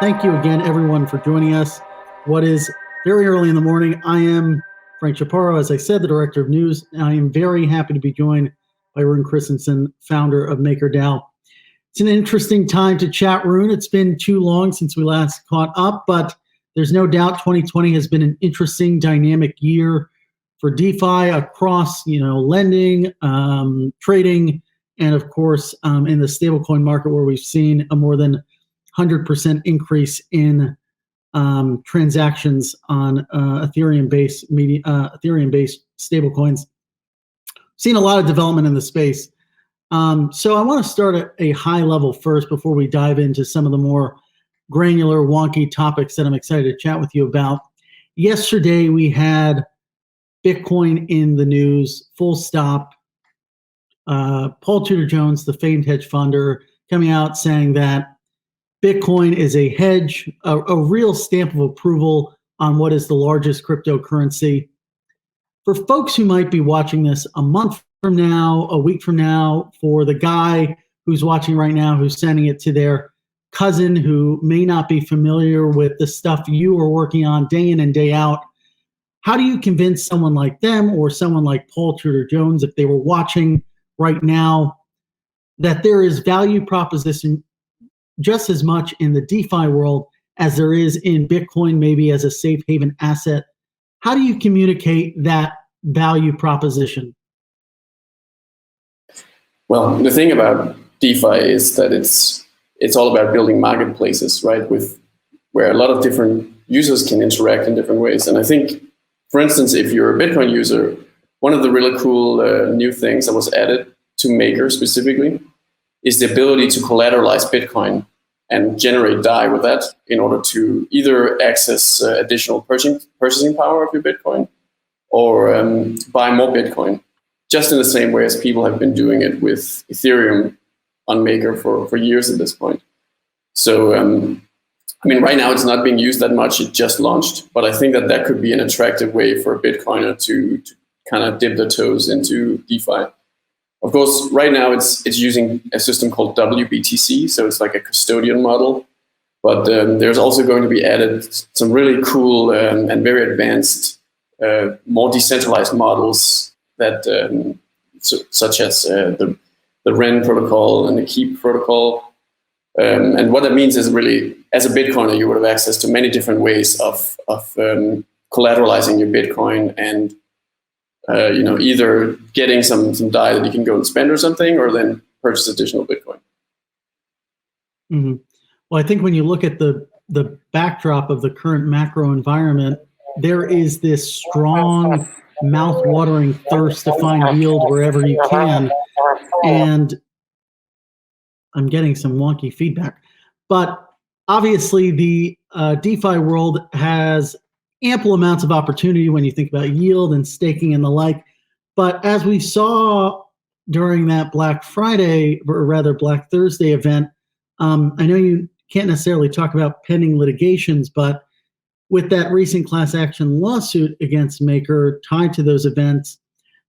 Thank you again, everyone, for joining us. What is very early in the morning. I am Frank Chaparro, as I said, the Director of News. And I am very happy to be joined by Rune Christensen, founder of MakerDAO. It's an interesting time to chat, Rune. It's been too long since we last caught up, but there's no doubt 2020 has been an interesting, dynamic year for DeFi across, lending, trading, and of course, in the stablecoin market, where we've seen a more than 100% increase in transactions on Ethereum-based stablecoins. Seen a lot of development in the space. So I want to start at a high level first before we dive into some of the more granular, wonky topics that I'm excited to chat with you about. Yesterday, we had Bitcoin in the news, full stop. Paul Tudor Jones, the famed hedge funder, coming out saying that Bitcoin is a hedge, a real stamp of approval on what is the largest cryptocurrency. For folks who might be watching this a month from now, a week from now, for the guy who's watching right now, who's sending it to their cousin who may not be familiar with the stuff you are working on day in and day out, how do you convince someone like them or someone like Paul Tudor Jones, if they were watching right now, that there is value proposition just as much in the DeFi world as there is in Bitcoin, maybe as a safe haven asset? How do you communicate that value proposition? Well, the thing about DeFi is that it's all about building marketplaces, right? Where a lot of different users can interact in different ways. And I think, for instance, if you're a Bitcoin user, one of the really cool new things that was added to Maker specifically is the ability to collateralize Bitcoin and generate DAI with that in order to either access additional purchasing power of your Bitcoin or buy more Bitcoin, just in the same way as people have been doing it with Ethereum on Maker for years at this point. So, right now it's not being used that much. It just launched, but I think that could be an attractive way for a Bitcoiner to kind of dip their toes into DeFi. Of course, right now it's using a system called WBTC, so it's like a custodian model. But there's also going to be added some really cool and very advanced, more decentralized models that, such as the REN protocol and the Keep protocol. And what that means is really, as a Bitcoiner, you would have access to many different ways of collateralizing your Bitcoin and either getting some DAI that you can go and spend or something, or then purchase additional Bitcoin. Mm-hmm. Well, I think when you look at the backdrop of the current macro environment, there is this strong, mouth-watering thirst to find yield wherever you can. And I'm getting some wonky feedback. But obviously, the DeFi world has ample amounts of opportunity when you think about yield and staking and the like. But as we saw during that Black Friday, or rather Black Thursday event, I know you can't necessarily talk about pending litigations, but with that recent class action lawsuit against Maker tied to those events,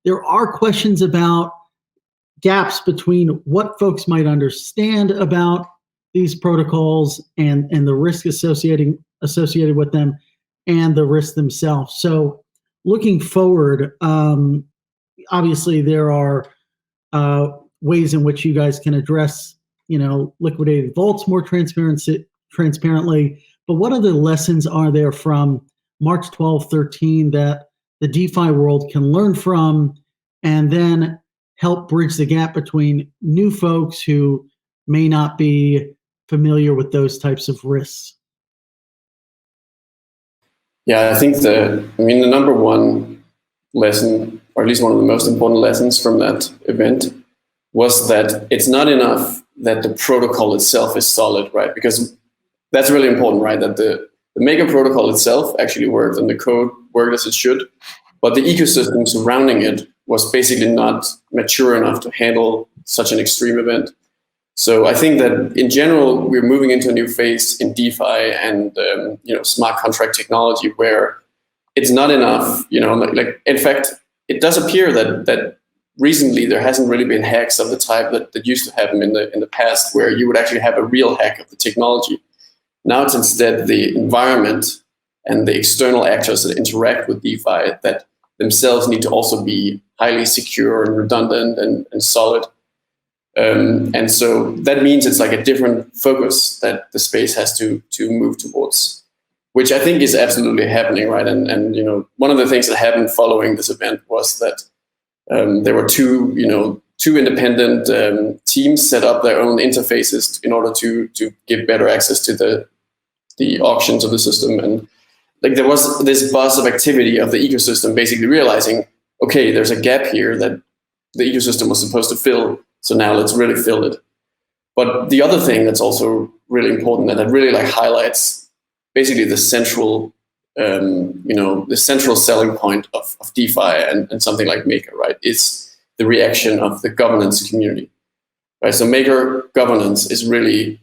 there are questions about gaps between what folks might understand about these protocols and the risk associated with them and the risks themselves. So looking forward, obviously there are ways in which you guys can address, liquidated vaults more transparently. But what other lessons are there from March 12, 13 that the DeFi world can learn from and then help bridge the gap between new folks who may not be familiar with those types of risks? Yeah, I think the number one lesson, or at least one of the most important lessons from that event, was that it's not enough that the protocol itself is solid, right? Because that's really important, right? That the Maker protocol itself actually worked and the code worked as it should, but the ecosystem surrounding it was basically not mature enough to handle such an extreme event. So I think that in general, we're moving into a new phase in DeFi and smart contract technology where it's not enough. In fact, it does appear that recently there hasn't really been hacks of the type that used to happen in the past, where you would actually have a real hack of the technology. Now it's instead the environment and the external actors that interact with DeFi that themselves need to also be highly secure and redundant and solid. And so that means it's like a different focus that the space has to move towards, which I think is absolutely happening, right? And you know, one of the things that happened following this event was that there were two independent teams set up their own interfaces in order to give better access to the auctions of the system. And like there was this buzz of activity of the ecosystem basically realizing, okay, there's a gap here that the ecosystem was supposed to fill. So now let's really fill it. But the other thing that's also really important and that really like highlights basically the central, the central selling point of DeFi and something like Maker, right, is the reaction of the governance community, right? So Maker governance is really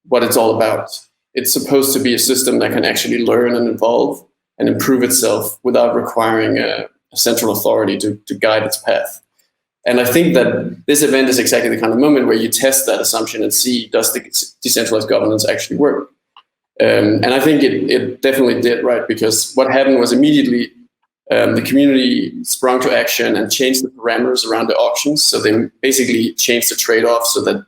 what it's all about. It's supposed to be a system that can actually learn and evolve and improve itself without requiring a central authority to guide its path. And I think that this event is exactly the kind of moment where you test that assumption and see, does the decentralized governance actually work? And I think it definitely did, right? Because what happened was immediately the community sprung to action and changed the parameters around the auctions. So they basically changed the trade-off so that,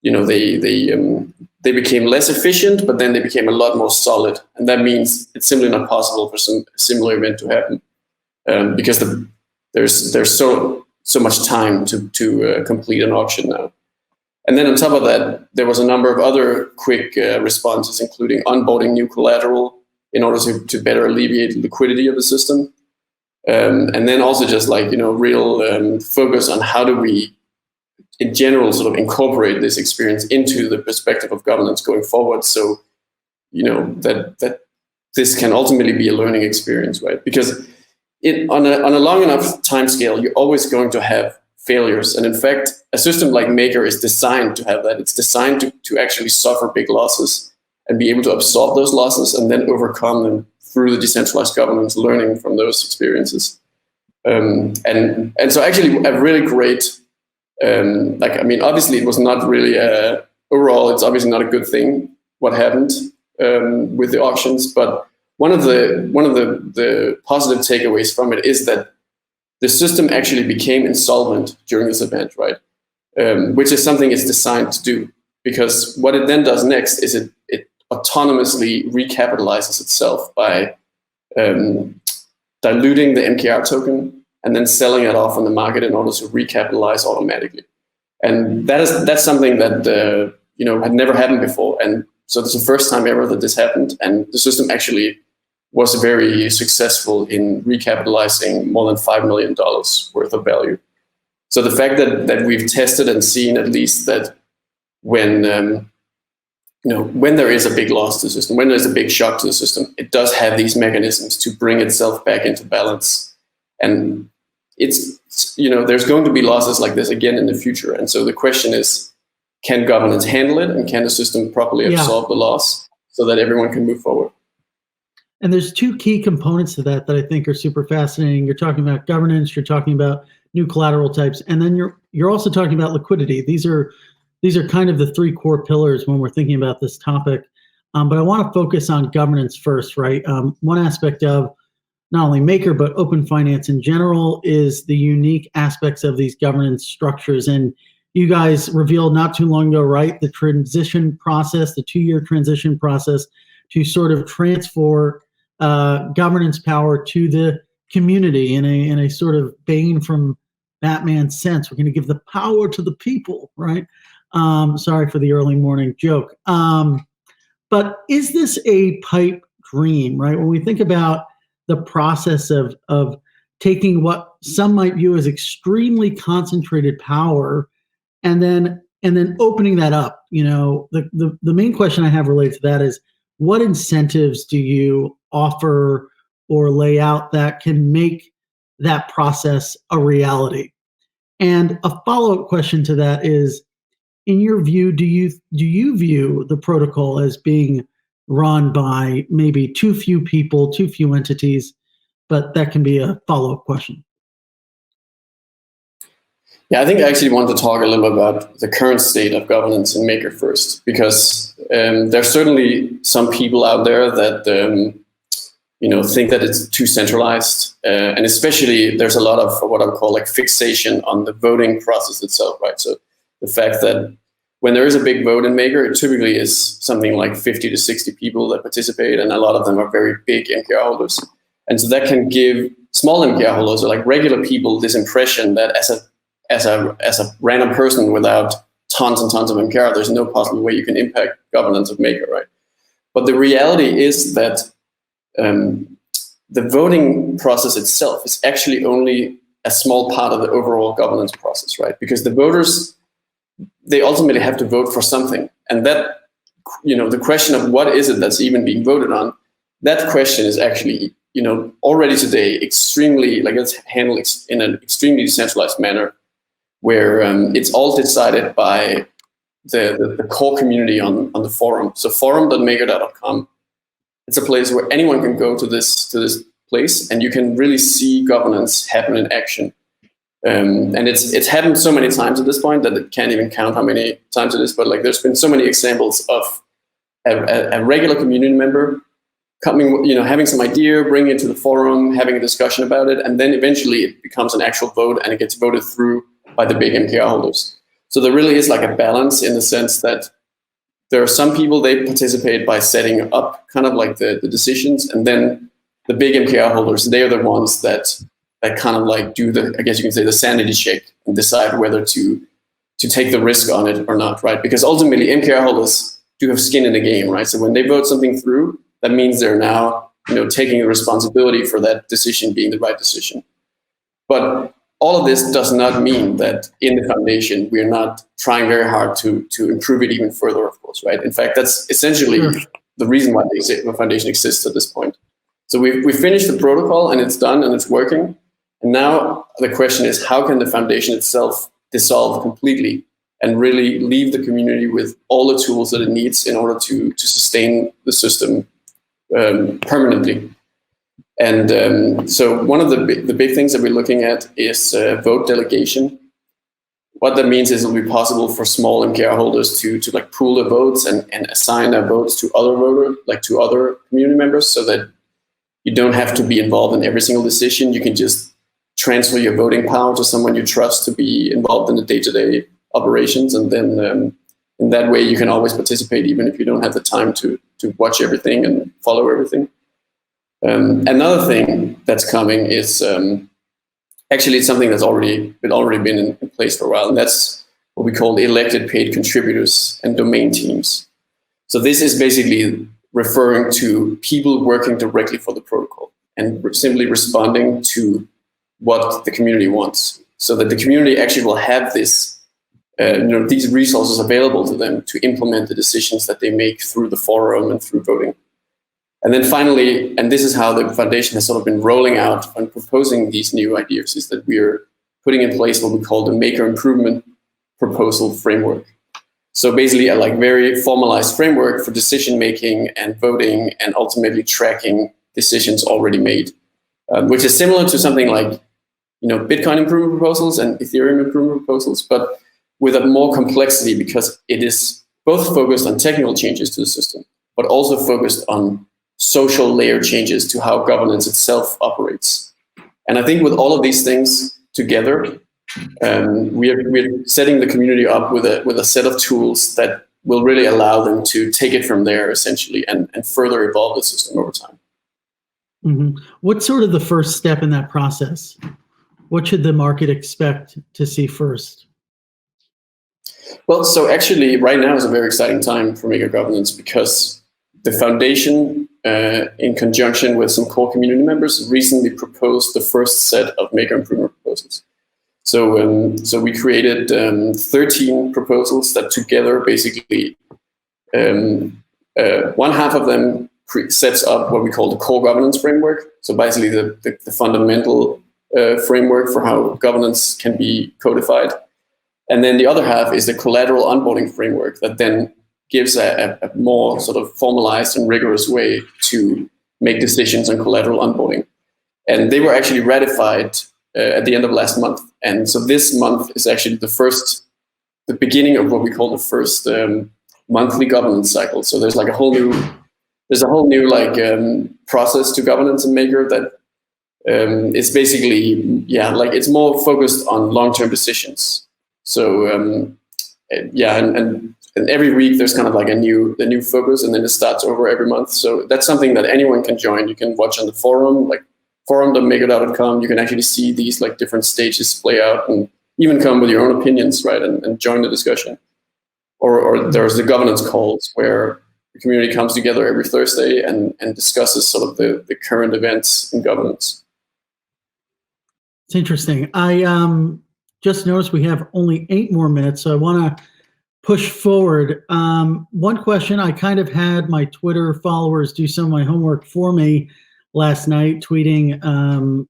you know, they became less efficient, but then they became a lot more solid. And that means it's simply not possible for some similar event to happen because there's so much time to complete an auction now. And then on top of that, there was a number of other quick responses, including onboarding new collateral in order to better alleviate liquidity of the system. And then also just like, you know, real focus on how do we, in general, sort of incorporate this experience into the perspective of governance going forward. So, you know, that this can ultimately be a learning experience, right? Because on a long enough time scale, you're always going to have failures. And in fact, a system like Maker is designed to have that. It's designed to actually suffer big losses and be able to absorb those losses and then overcome them through the decentralized governance, learning from those experiences. And so actually a really great, obviously it was not really, overall, it's obviously not a good thing what happened with the auctions, but one of the positive takeaways from it is that the system actually became insolvent during this event, right? Which is something it's designed to do, because what it then does next is it autonomously recapitalizes itself by diluting the MKR token and then selling it off on the market in order to recapitalize automatically. And that's something that had never happened before. And so it's the first time ever that this happened, and the system actually was very successful in recapitalizing more than $5 million worth of value. So the fact that we've tested and seen at least that when there is a big loss to the system, when there's a big shock to the system, it does have these mechanisms to bring itself back into balance. And there's going to be losses like this again in the future. And so the question is, can governance handle it, and can the system properly absorb the loss so that everyone can move forward? And there's two key components to that I think are super fascinating. You're talking about governance, you're talking about new collateral types, and then you're also talking about liquidity. These are kind of the three core pillars when we're thinking about this topic. But I want to focus on governance first, right? One aspect of not only Maker, but open finance in general is the unique aspects of these governance structures. And you guys revealed not too long ago, right, the transition process, the 2-year transition process to sort of transfer governance power to the community in a sort of Bane from Batman sense. We're going to give the power to the people, right? Sorry for the early morning joke. But is this a pipe dream, right? When we think about the process of taking what some might view as extremely concentrated power and then opening that up, the main question I have related to that is, what incentives do you offer or lay out that can make that process a reality? And a follow-up question to that is, in your view, do you view the protocol as being run by maybe too few people, too few entities? But that can be a follow-up question. Yeah, I think I actually want to talk a little about the current state of governance in Maker first, because there's certainly some people out there that think that it's too centralized, and especially there's a lot of what I would call like fixation on the voting process itself, right? So the fact that when there is a big vote in Maker, it typically is something like 50 to 60 people that participate, and a lot of them are very big MKR holders, and so that can give small MKR holders or like regular people this impression that as a random person without tons and tons of MKR, there's no possible way you can impact governance of Maker, right? But the reality is that the voting process itself is actually only a small part of the overall governance process, right? Because the voters, they ultimately have to vote for something. And that, the question of what is it that's even being voted on, that question is actually, already today extremely, like it's handled in an extremely decentralized manner, where it's all decided by the core community on the forum. So forum.maker.com, it's a place where anyone can go to this place, and you can really see governance happen in action. And it's happened so many times at this point that it can't even count how many times it is. But like, there's been so many examples of a regular community member coming, having some idea, bringing it to the forum, having a discussion about it, and then eventually it becomes an actual vote, and it gets voted through by the big MKR holders. So there really is like a balance in the sense that there are some people, they participate by setting up kind of like the decisions, and then the big MKR holders, they are the ones that kind of like do I guess you can say, the sanity check and decide whether to take the risk on it or not, right? Because ultimately MKR holders do have skin in the game, right? So when they vote something through, that means they're now, taking the responsibility for that decision being the right decision. But all of this does not mean that in the foundation, we're not trying very hard to improve it even further, of course, right? In fact, that's essentially the reason why the foundation exists at this point. So we finished the protocol, and it's done, and it's working. And now the question is, how can the foundation itself dissolve completely and really leave the community with all the tools that it needs in order to sustain the system permanently? And so one of the big things that we're looking at is vote delegation. What that means is it'll be possible for small MKR holders to like pool their votes and assign their votes to other voters, like to other community members, so that you don't have to be involved in every single decision. You can just transfer your voting power to someone you trust to be involved in the day-to-day operations, and then in that way you can always participate, even if you don't have the time to watch everything and follow everything. Another thing that's coming is actually it's something that's already been in place for a while, and that's what we call elected paid contributors and domain teams. So this is basically referring to people working directly for the protocol and simply responding to what the community wants, so that the community actually will have this, these resources available to them to implement the decisions that they make through the forum and through voting. And then finally, and this is how the foundation has sort of been rolling out and proposing these new ideas, is that we're putting in place what we call the Maker Improvement Proposal Framework. So basically a like very formalized framework for decision making and voting and ultimately tracking decisions already made, which is similar to something like Bitcoin improvement proposals and Ethereum improvement proposals, but with a more complexity, because it is both focused on technical changes to the system, but also focused on social layer changes to how governance itself operates. And I think with all of these things together, we're setting the community up with a set of tools that will really allow them to take it from there, essentially, and further evolve the system over time. Mm-hmm. What's sort of the first step in that process? What should the market expect to see first? Well, so actually right now is a very exciting time for Maker governance, because the foundation, in conjunction with some core community members, recently proposed the first set of Maker improvement proposals. So we created 13 proposals that together basically, one half of them sets up what we call the core governance framework. So basically the fundamental framework for how governance can be codified. And then the other half is the collateral onboarding framework that then gives a more sort of formalized and rigorous way to make decisions on collateral onboarding. And they were actually ratified at the end of last month. And so this month is actually the beginning of what we call the first monthly governance cycle. So there's like a whole new process to governance in Maker that it's basically, like it's more focused on long-term decisions. So and every week there's kind of like a new focus, and then it starts over every month. So that's something that anyone can join. You can watch on the forum, like forum.maker.com. You can actually see these like different stages play out, and even come with your own opinions, right, and join the discussion. Or there's the governance calls where the community comes together every Thursday and discusses sort of the current events in governance. It's interesting. I just noticed we have only 8 more minutes, so I want to push forward. One question, I kind of had my Twitter followers do some of my homework for me last night, tweeting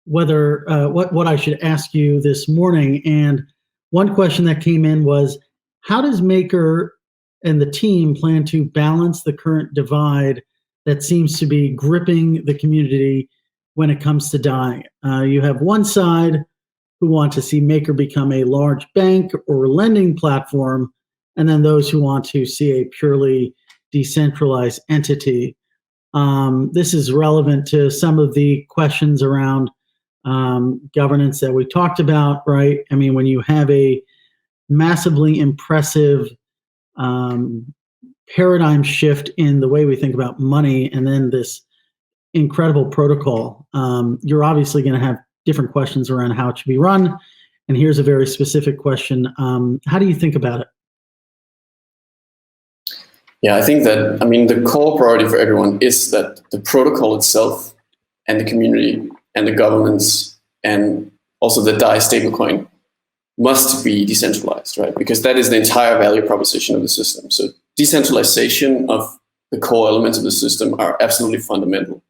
what I should ask you this morning. And one question that came in was, how does Maker and the team plan to balance the current divide that seems to be gripping the community when it comes to DeFi? You have one side who want to see Maker become a large bank or lending platform, and then those who want to see a purely decentralized entity. This is relevant to some of the questions around governance that we talked about, right? I mean, when you have a massively impressive paradigm shift in the way we think about money, and then this incredible protocol, you're obviously going to have different questions around how it should be run. And here's a very specific question. How do you think about it? Yeah, I think that, the core priority for everyone is that the protocol itself and the community and the governance and also the DAI stablecoin must be decentralized, right? Because that is the entire value proposition of the system. So decentralization of the core elements of the system are absolutely fundamental.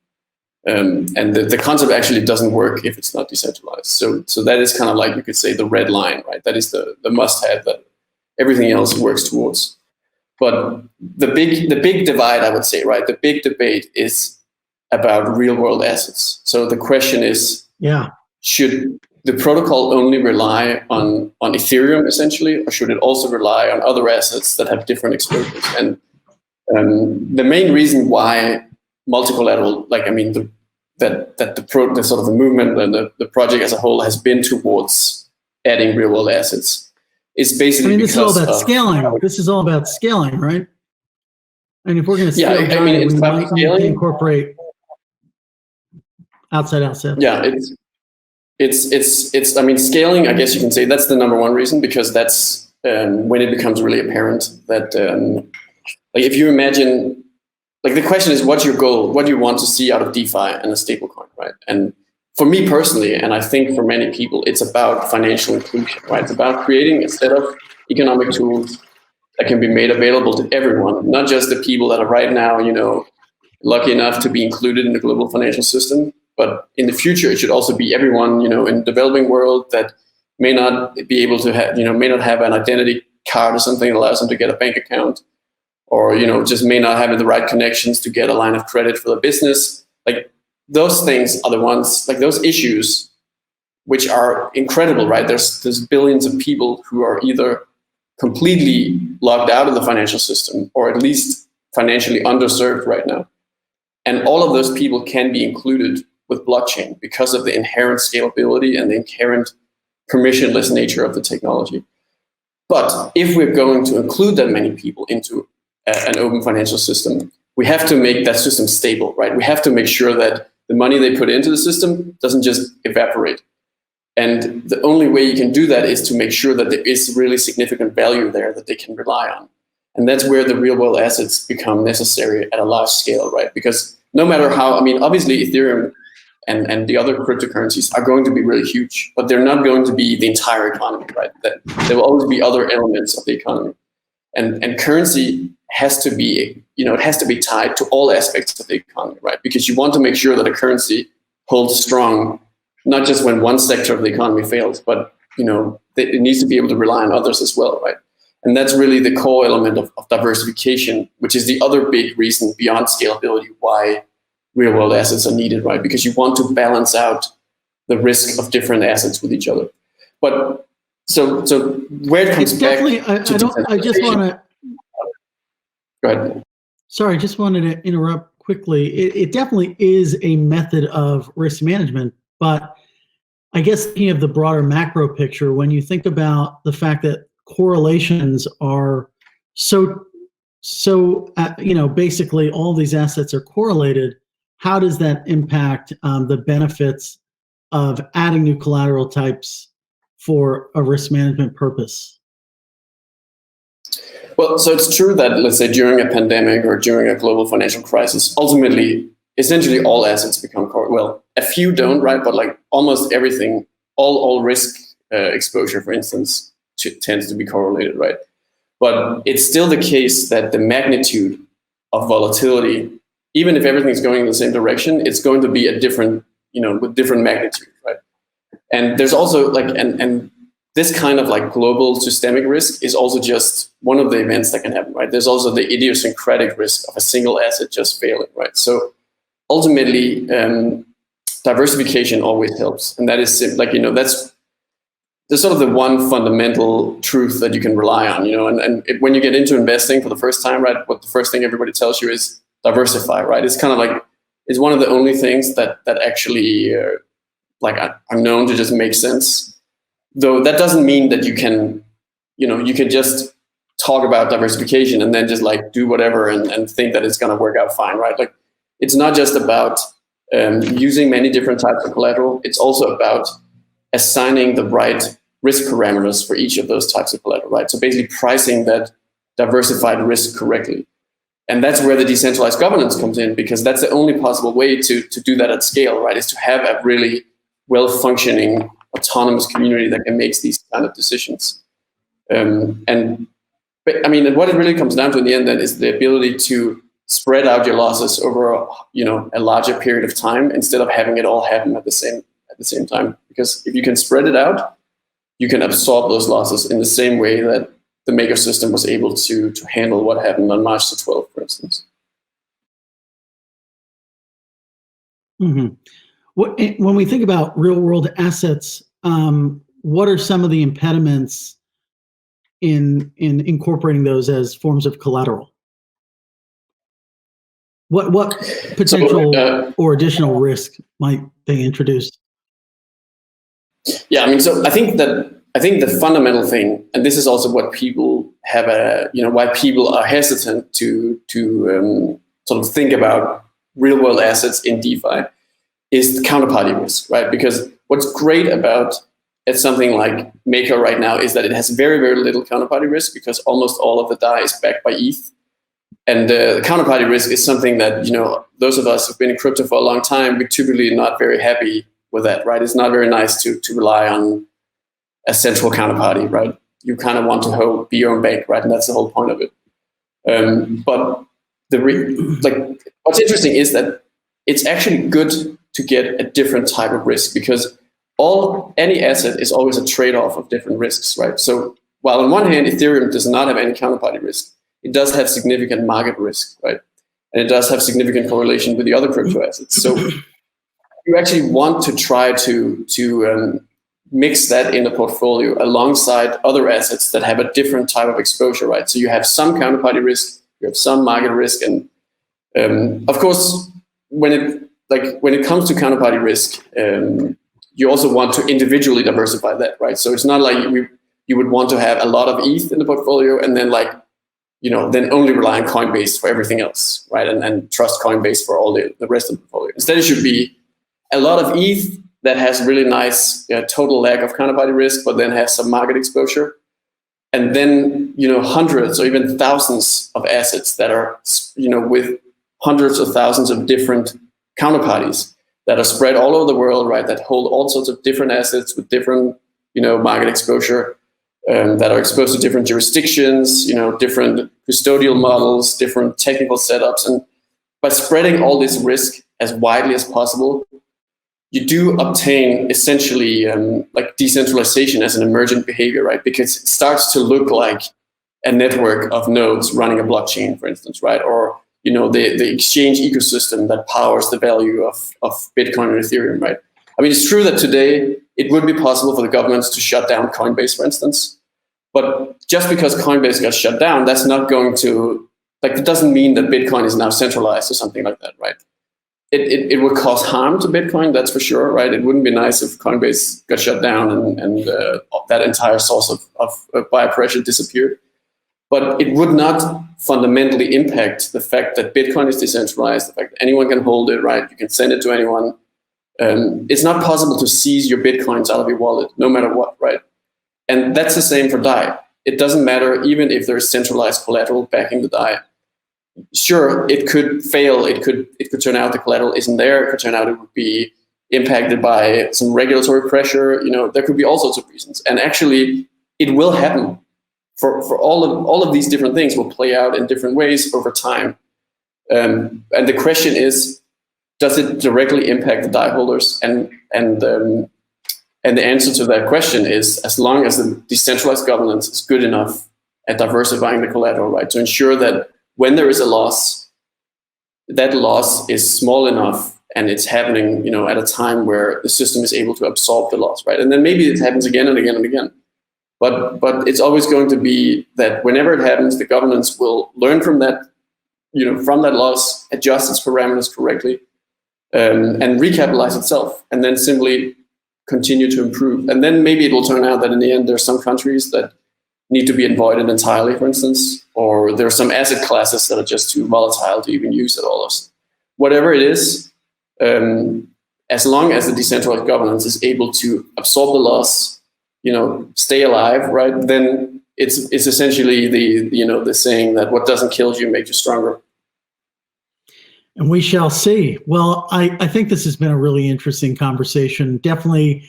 And the concept actually doesn't work if it's not decentralized. So that is kind of like, you could say, the red line, right? That is the must-have that everything else works towards. But the big divide, I would say, right? The big debate is about real-world assets. So the question is, should the protocol only rely on Ethereum, essentially, or should it also rely on other assets that have different exposures? And the main reason why multi-collateral, the sort of the movement and the project as a whole has been towards adding real world assets is basically this is all about scaling. This is all about scaling, right? And if we're going to scale, it's we about might scaling. need to incorporate outside assets. Yeah, it's scaling, I guess you can say that's the number one reason, because that's when it becomes really apparent that if you imagine, the question is, what's your goal? What do you want to see out of DeFi and a stablecoin, right? And for me personally, and I think for many people, it's about financial inclusion, right? It's about creating a set of economic tools that can be made available to everyone, not just the people that are right now, lucky enough to be included in the global financial system, but in the future, it should also be everyone, in the developing world that may not be able to have, may not have an identity card or something that allows them to get a bank account, or just may not have the right connections to get a line of credit for the business. Those things are the ones, those issues, which are incredible, right? There's billions of people who are either completely locked out of the financial system, or at least financially underserved right now. And all of those people can be included with blockchain because of the inherent scalability and the inherent permissionless nature of the technology. But if we're going to include that many people into an open financial system, we have to make that system stable, right? We have to make sure that the money they put into the system doesn't just evaporate. And the only way you can do that is to make sure that there is really significant value there that they can rely on. And that's where the real world assets become necessary at a large scale, right? Because no matter how, obviously Ethereum and the other cryptocurrencies are going to be really huge, but they're not going to be the entire economy, right? There will always be other elements of the economy. And currency has to be, it has to be tied to all aspects of the economy, right? Because you want to make sure that a currency holds strong, not just when one sector of the economy fails, but, it needs to be able to rely on others as well, right? And that's really the core element of diversification, which is the other big reason beyond scalability why real world assets are needed, right? Because you want to balance out the risk of different assets with each other. But so where it comes It's back definitely, I just want to, go ahead. sorry, I just wanted to interrupt quickly. It definitely is a method of risk management, but I guess thinking of the broader macro picture, when you think about the fact that correlations are so basically all these assets are correlated, how does that impact the benefits of adding new collateral types for a risk management purpose? Well, so it's true that, let's say, during a pandemic or during a global financial crisis, ultimately, essentially all assets become well, a few don't, right? But like almost everything, all risk exposure, for instance, tends to be correlated, right? But it's still the case that the magnitude of volatility, even if everything's going in the same direction, it's going to be a different, with different magnitude, right? And there's also like, and this kind of like global systemic risk is also just one of the events that can happen, right? There's also the idiosyncratic risk of a single asset just failing, right? So ultimately, diversification always helps. And that is like, that's sort of the one fundamental truth that you can rely on, and when you get into investing for the first time, right, what the first thing everybody tells you is diversify, right? It's kind of like, it's one of the only things that actually like are known to just make sense. Though that doesn't mean that you can just talk about diversification and then just like do whatever and think that it's going to work out fine, right? Like it's not just about using many different types of collateral. It's also about assigning the right risk parameters for each of those types of collateral, right? So basically pricing that diversified risk correctly. And that's where the decentralized governance comes in, because that's the only possible way to do that at scale, right? Is to have a really well-functioning autonomous community that can make these kind of decisions. But what it really comes down to in the end then is the ability to spread out your losses over a larger period of time instead of having it all happen at the same time. Because if you can spread it out, you can absorb those losses in the same way that the Maker system was able to handle what happened on March the 12th, for instance. Mm-hmm. When we think about real world assets, what are some of the impediments in incorporating those as forms of collateral? What potential or additional risk might they introduce? Yeah, so I think the fundamental thing, and this is also what people have why people are hesitant to sort of think about real world assets in DeFi, is the counterparty risk, right? Because what's great about something like Maker right now is that it has very, very little counterparty risk, because almost all of the DAI is backed by ETH. And the counterparty risk is something that, those of us who've been in crypto for a long time, we're typically not very happy with that, right? It's not very nice to rely on a central counterparty, right? You kind of want to be your own bank, right? And that's the whole point of it. But what's interesting is that it's actually good to get a different type of risk, because any asset is always a trade-off of different risks, right? So while on one hand, Ethereum does not have any counterparty risk, it does have significant market risk, right? And it does have significant correlation with the other crypto assets. So you actually want to try to mix that in a portfolio alongside other assets that have a different type of exposure, right? So you have some counterparty risk, you have some market risk, and of course, when it comes to counterparty risk, you also want to individually diversify that, right? So it's not like you would want to have a lot of ETH in the portfolio and then then only rely on Coinbase for everything else, right? And trust Coinbase for all the rest of the portfolio. Instead, it should be a lot of ETH that has really nice total lack of counterparty risk, but then has some market exposure. And then, hundreds or even thousands of assets that are, with hundreds of thousands of different counterparties that are spread all over the world, right? That hold all sorts of different assets with different, market exposure, that are exposed to different jurisdictions, different custodial models, different technical setups. And by spreading all this risk as widely as possible, you do obtain essentially decentralization as an emergent behavior, right? Because it starts to look like a network of nodes running a blockchain, for instance, right? Or the exchange ecosystem that powers the value of Bitcoin and Ethereum, right? I mean, it's true that today it would be possible for the governments to shut down Coinbase, for instance. But just because Coinbase got shut down, that's not going to, like, it doesn't mean that Bitcoin is now centralized or something like that, right? It would cause harm to Bitcoin, that's for sure, right? It wouldn't be nice if Coinbase got shut down and that entire source of buyer pressure disappeared. But it would not fundamentally impact the fact that Bitcoin is decentralized, the fact that anyone can hold it, right? You can send it to anyone. It's not possible to seize your Bitcoins out of your wallet, no matter what, right? And that's the same for DAI. It doesn't matter, even if there's centralized collateral backing the DAI. Sure, it could fail. It could turn out the collateral isn't there. It could turn out it would be impacted by some regulatory pressure. There could be all sorts of reasons. And actually, it will happen. For all of these different things will play out in different ways over time. And the question is, does it directly impact the DAI holders? And the answer to that question is, as long as the decentralized governance is good enough at diversifying the collateral, right, to ensure that when there is a loss, that loss is small enough and it's happening, at a time where the system is able to absorb the loss, right? And then maybe it happens again and again and again. But it's always going to be that whenever it happens, the governance will learn from that, from that loss, adjust its parameters correctly, and recapitalize itself, and then simply continue to improve. And then maybe it will turn out that in the end, there are some countries that need to be avoided entirely, for instance, or there are some asset classes that are just too volatile to even use at all. Whatever it is, as long as the decentralized governance is able to absorb the loss, stay alive, right? Then it's essentially the saying that what doesn't kill you makes you stronger. And we shall see. Well, I think this has been a really interesting conversation. Definitely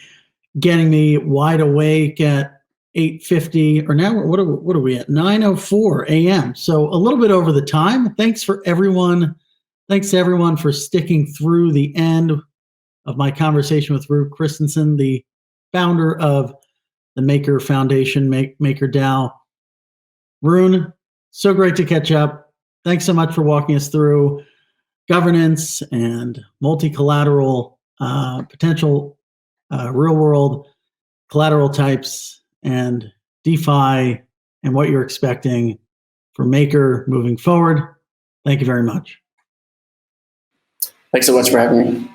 getting me wide awake at 8:50, or now what are we at? 9:04 a.m. So a little bit over the time. Thanks to everyone for sticking through the end of my conversation with Rune Christensen, the founder of the Maker Foundation, MakerDAO. Rune, so great to catch up. Thanks so much for walking us through governance and multi-collateral potential real-world collateral types and DeFi and what you're expecting for Maker moving forward. Thank you very much. Thanks so much for having me.